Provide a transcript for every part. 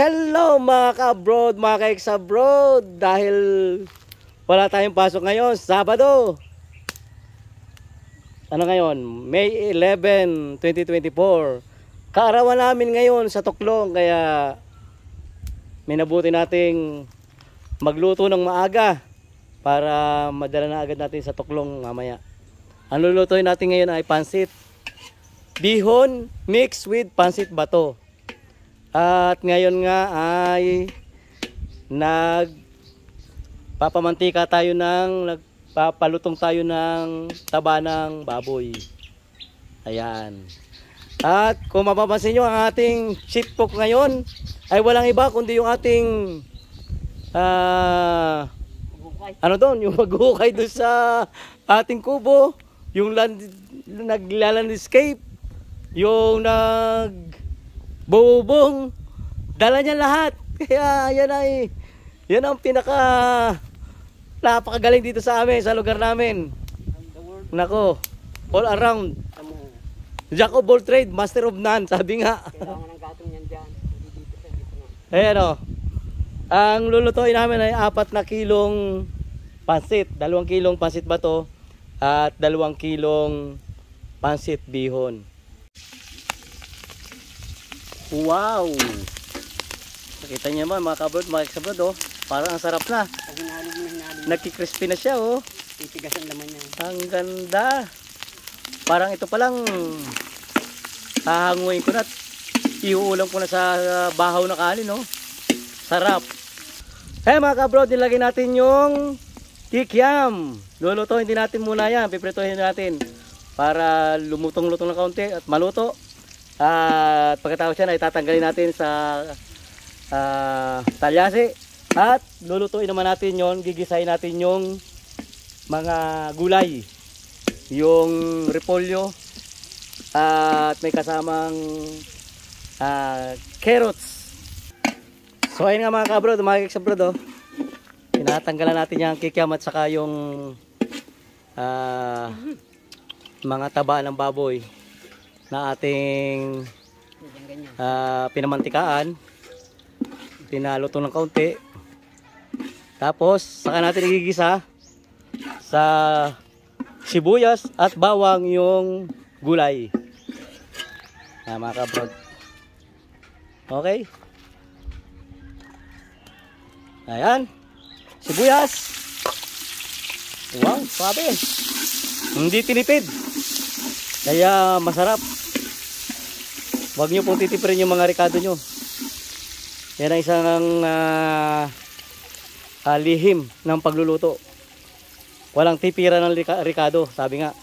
Hello mga ka-abroad, mga ka-ex-abroad. Dahil wala tayong pasok ngayon, Sabado. Ano ngayon? May 11, 2024. Kaarawan namin ngayon sa Tuklong, kaya minabuti nating magluto ng maaga para madala na agad natin sa Tuklong mamaya. Ang lulutuin natin ngayon ay pansit bihon mixed with pansit bato. At ngayon nga ay nagpapamantika tayo nagpapalutong tayo ng taba ng baboy. Ayan. At kung mapapansin nyo, ang ating chef cook ngayon ay walang iba kundi yung ating yung maghukay doon sa ating kubo, yung naglalandscape, yung bubong, dala niya lahat. Kaya yan ang napakagaling dito sa amin, sa lugar namin. Nako, all around. Jack of all trade, master of none, sabi nga. Kailangan ng gatong yan dyan. Ayan o. Ang lulutuin namin ay 4 na kilong pansit. 2 kilong pansit bato at 2 kilong pansit bihon. Wow! Nakita niyo naman mga kabrod, mga ex-abroad oh. Parang ang sarap na. Pag hinalog na hinalog. Nagki-crispy na siya oh. Titigas ang laman niya. Ang ganda. Parang ito palang hahanguin ko na at iuulam ko na sa bahaw na kanin oh. Sarap. Mga kabrod, nilagay natin yung kikiam. Lulutuin din natin muna yan. Piprituhin natin para lumutong-lutong na kaunti at maluto. At pagkatapos yan ay tatanggalin natin sa talyasi. At lulutuin naman natin yon, gigisahin natin yung mga gulay. Yung repolyo at may kasamang carrots. So ayun nga mga kabrod, mga ex-abroad oh. Tinatanggalan natin yung kikiam at saka yung mga taba ng baboy na ating pinamantikaan, pinaluto ng kaunti, tapos saka natin igigisa sa sibuyas at bawang yung gulay. Mga kabrod, okay, ayan, sibuyas. Wow, sabi hindi tinipid, kaya masarap. Huwag nyo pong titipirin yung mga ricado nyo. Yan ang isang lihim ng pagluluto. Walang tipira ng ricado, sabi nga.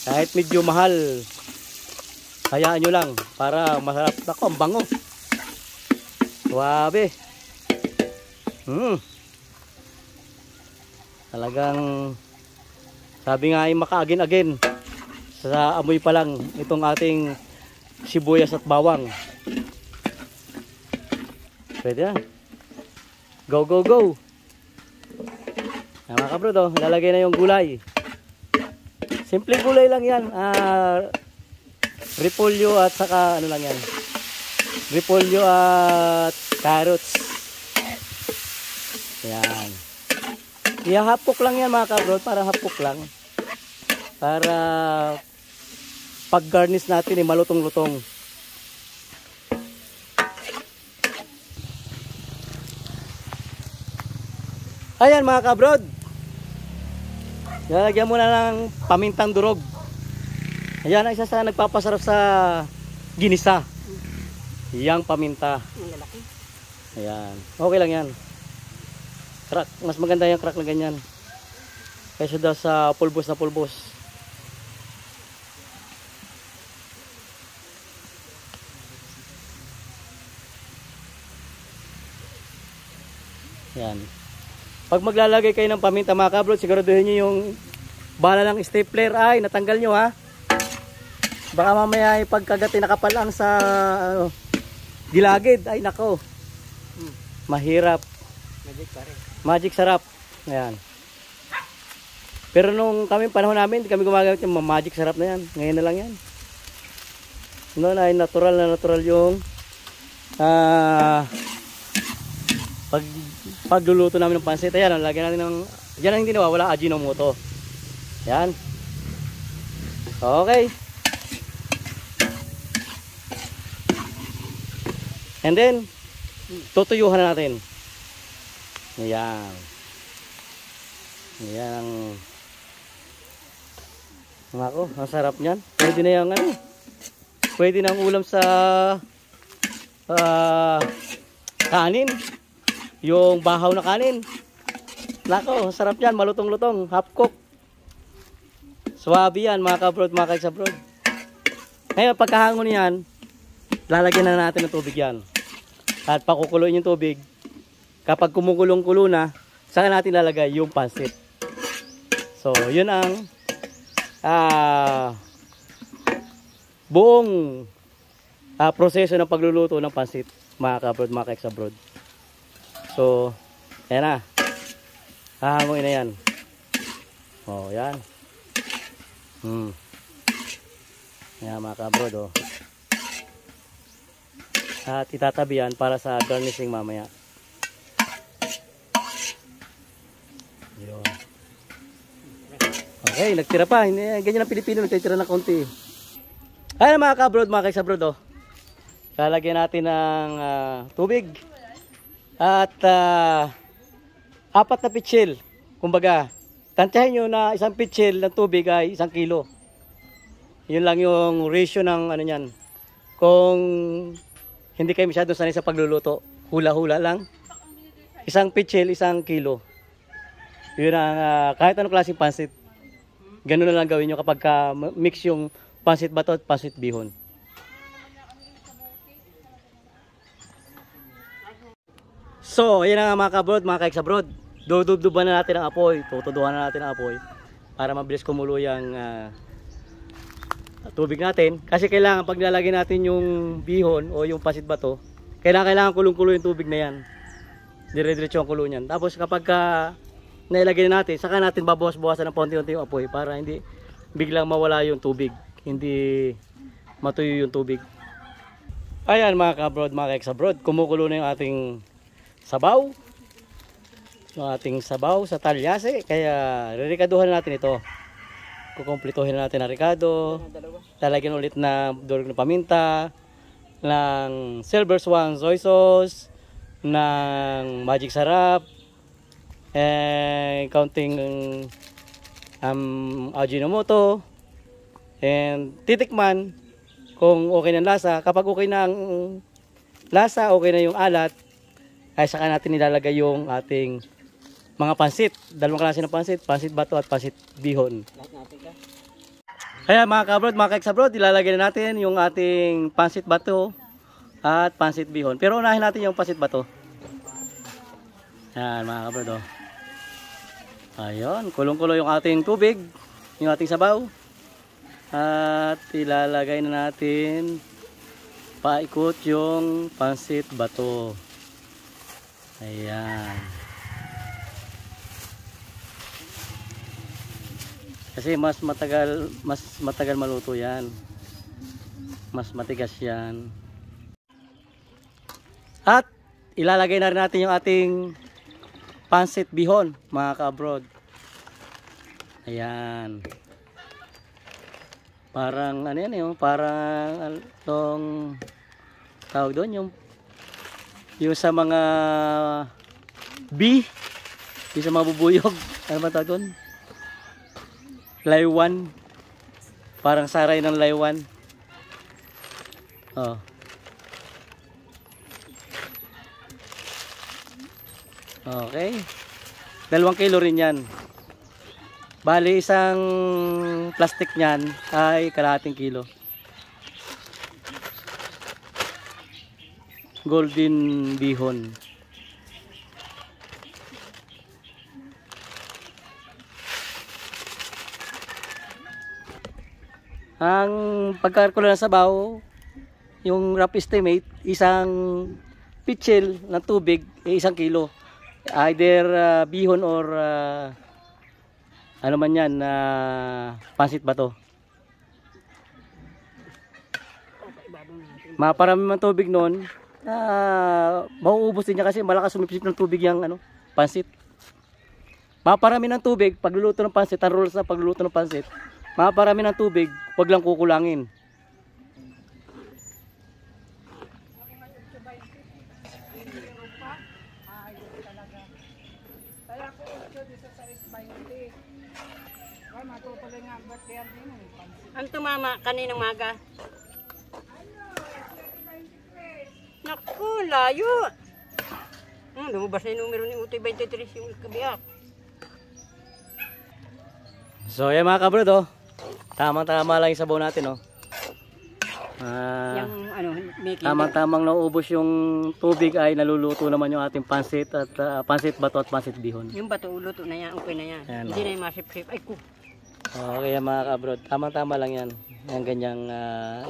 Kahit medyo mahal, hayaan nyo lang para masarap. Ako, ang bango. Suwabe. Talagang sabi nga ay makaagin-agin sa amoy pa lang itong ating sibuyas at bawang. Pwede na. Go, go, go. Mga kabrod oh, lalagay na yung gulay. Simpleng gulay lang yan. Repolyo at saka ano lang yan. Repolyo at carrots. Yan. Hapok lang yan mga kabrod, parang hapok lang. Para pag garnish natin ay malutong-lutong. Ayan mga kabrod, lalagyan muna ng pamintang durog. Ayan ang isa sa nagpapasarap sa ginisa, yang paminta. Ayan, okay lang yan. Crack, mas maganda yung crack na ganyan kaysa daw sa pulbos na pulbos. Yan. Pag maglalagay kayo ng paminta mga kabrod, siguraduhin nyo yung bala ng stapler ay natanggal nyo ha. Baka mamaya ay pagkagati nakapalang sa gilagid ay nako. Mahirap. Magic sarap. Ayan. Pero nung panahon namin, kami gumagamit yung magic sarap na yan. Ngayon na lang yan. Noon ay natural na natural yung ah, pag pagluluto namin ng pansit, ayan, lagyan natin ng, yan ang hindi nawawala, Ajinomoto. Yan. Okay. And then, tutuyuhan na natin. Ayan. Ayan ang, ako, ang sarap niyan. Pwede na yung ano, pwede na ang ulam sa kanin. Yung bahaw na kanin. Nako, sarap yan. Malutong-lutong. Half cook. Swabe yan mga kabrod, mga kaisabrod. Ngayon pagkahangon yan, lalagyan na natin ng tubig yan. At pakukuloyin yung tubig. Kapag kumukulong-kulo na, saka natin lalagay yung pansit. So, yun ang buong proseso ng pagluluto ng pansit, mga kabrod, mga kaisabrod. So, ayan na. Hahanguin na yan. O, yan. Ayan mga kabrod, o. At itatabi yan para sa garnishing mamaya. Yun. Okay, nagtira pa. Ganyan ang Pilipino, nagtitira na konti. Ayan mga kabrod, mga kaisabrod, o. Lalagyan natin ng tubig. At 4 na pitsil. Kumbaga, tansyahin nyo na isang pitsil ng tubig ay 1 kilo. Yun lang yung ratio ng ano yan. Kung hindi kayo masyadong sanay sa pagluluto, hula-hula lang. Isang pitsil, 1 kilo. Yun ang kahit anong klaseng pansit. Ganun na lang gawin nyo kapag mix yung pansit bato at pansit bihon. So, ayan na mga kabrod, mga kaiksabrod. Dudubduban na natin ang apoy. Tutuduhan na natin ang apoy para mabilis kumulo yung tubig natin. Kasi kailangan pag nilalagay natin yung bihon o yung pansit bato, kailangan kulong-kulo yung tubig na yan. Dire-diretso ang kulo niyan. Tapos kapag nailagay na natin, saka natin babawas-bawasan ng konti-konti yung apoy para hindi biglang mawala yung tubig. Hindi matuyo yung tubig. Ayan mga kabrod, mga kaiksabrod, kumukulo na yung ating sabaw. Yung ating sabaw sa talyase. Kaya rerikaduhan natin ito. Kukumplituhin natin ang ricado. Lalagyan ulit na durog na paminta, ng Silver Swan soy sauce, ng magic sarap, and counting Ajinomoto, and titikman kung okay na lasa. Kapag okay na ang lasa, okay na yung alat, ay saka natin nilalagay yung ating mga pansit. Dalawang klase ng pansit, pansit bato at pansit bihon. Kaya mga kabrod, mga kaiksabrod, ilalagay na natin yung ating pansit bato at pansit bihon. Pero unahin natin yung pansit bato. Yan mga kabrod, oh. Ayun, kulong-kulo yung ating tubig, yung ating sabaw. At ilalagay na natin paikot yung pansit bato. Ayan. Kasi mas matagal maluto yan. Mas matigas yan. At ilalagay na rin natin yung ating pansit bihon, mga ka-abroad. Ayan. Parang ano yan yun, parang tong tawag doon, yung sa mga bee, yung sa mga bubuyog, ano ba tawag doon? Laywan. Parang saray ng laywan. Oh. Okay. 2 kilo rin yan. Bali isang plastic niyan ay kalahating kilo. Golden bihon. Ang pagkakalkula ng sabaw, yung rough estimate, isang pitsil ng tubig ay 1 kilo. Either bihon or ano man yan, pansit bato. Maparami man tubig nun, Mauubos din niya kasi malakas sumipsip ng tubig yung ano, pansit. Maparami ng tubig, pagluluto ng pansit, ang rules na pagluluto ng pansit, maparami ng tubig, wag lang kukulangin. Ang tumama kaninang maga. Naku, layo. Lumabas na yung numero ni Utoy 23 yung kabiyak. So yan mga kabrod, oh. Tamang-tama lang yung sabaw natin, oh. Yung ano, making. Tamang-tamang naubos yung tubig ay naluluto naman yung ating pansit at pansit bato at pansit bihon. Yung bato luto na yan, okay na yan. Ayan, Hindi na yung masip-sip. Ay ko. Okay yan mga kabrod, tamang-tama lang yan. Yung ganyang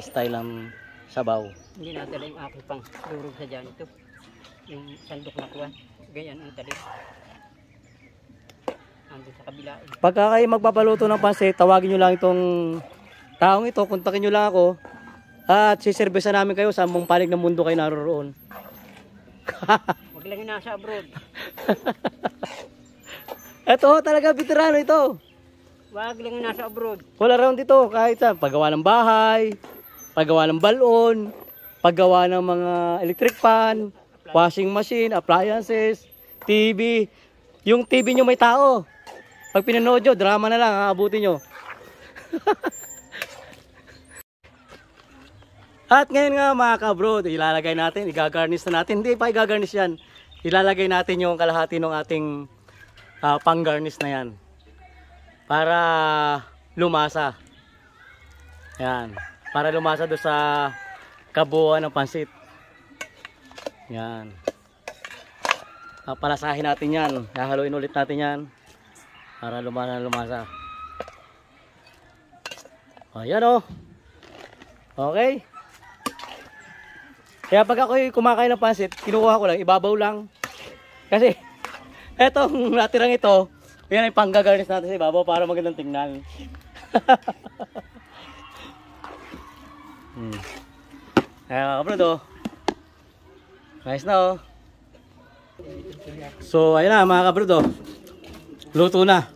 style ng sabaw. Hindi na dala yung aking pang durog sa dyan ito. Yung sandok na kuwan. Ganyan ang dali. Ando sa kabila. Pagka kayo magpapaluto ng pansit, tawagin nyo lang itong taong ito, kontakin nyo lang ako. At siservisa namin kayo sa ambong panig ng mundo kayo naroroon. Huwag lang yung nasa abroad. Ito talaga veterano ito. Huwag lang yung nasa abroad. Wala round dito kahit sa paggawa ng bahay, paggawa ng balon, paggawa ng mga electric fan, washing machine, appliances, TV. Yung TV nyo may tao. Pag pinanood nyo, drama na lang, aabutin nyo. At ngayon nga mga kabrod, ilalagay natin, igagarnish na natin. Hindi pa igagarnish yan. Ilalagay natin yung kalahati ng ating pang-garnish na yan. Para lumasa. Yan. Para lumasa doon sa kabuuan ng pansit. Yan. Palasahin natin yan. Hahaluin ulit natin yan. Para lumasa. Ayan o. Okay. Kaya pag ako'y kumakain ng pansit, kinukuha ko lang, ibabaw lang. Kasi, etong natirang ito, yan ay panggagarnish natin sa ibabaw para magandang tingnan. Ayan mga kabrod o. Nice na o. So, ayan na mga kabrod o. Luto na.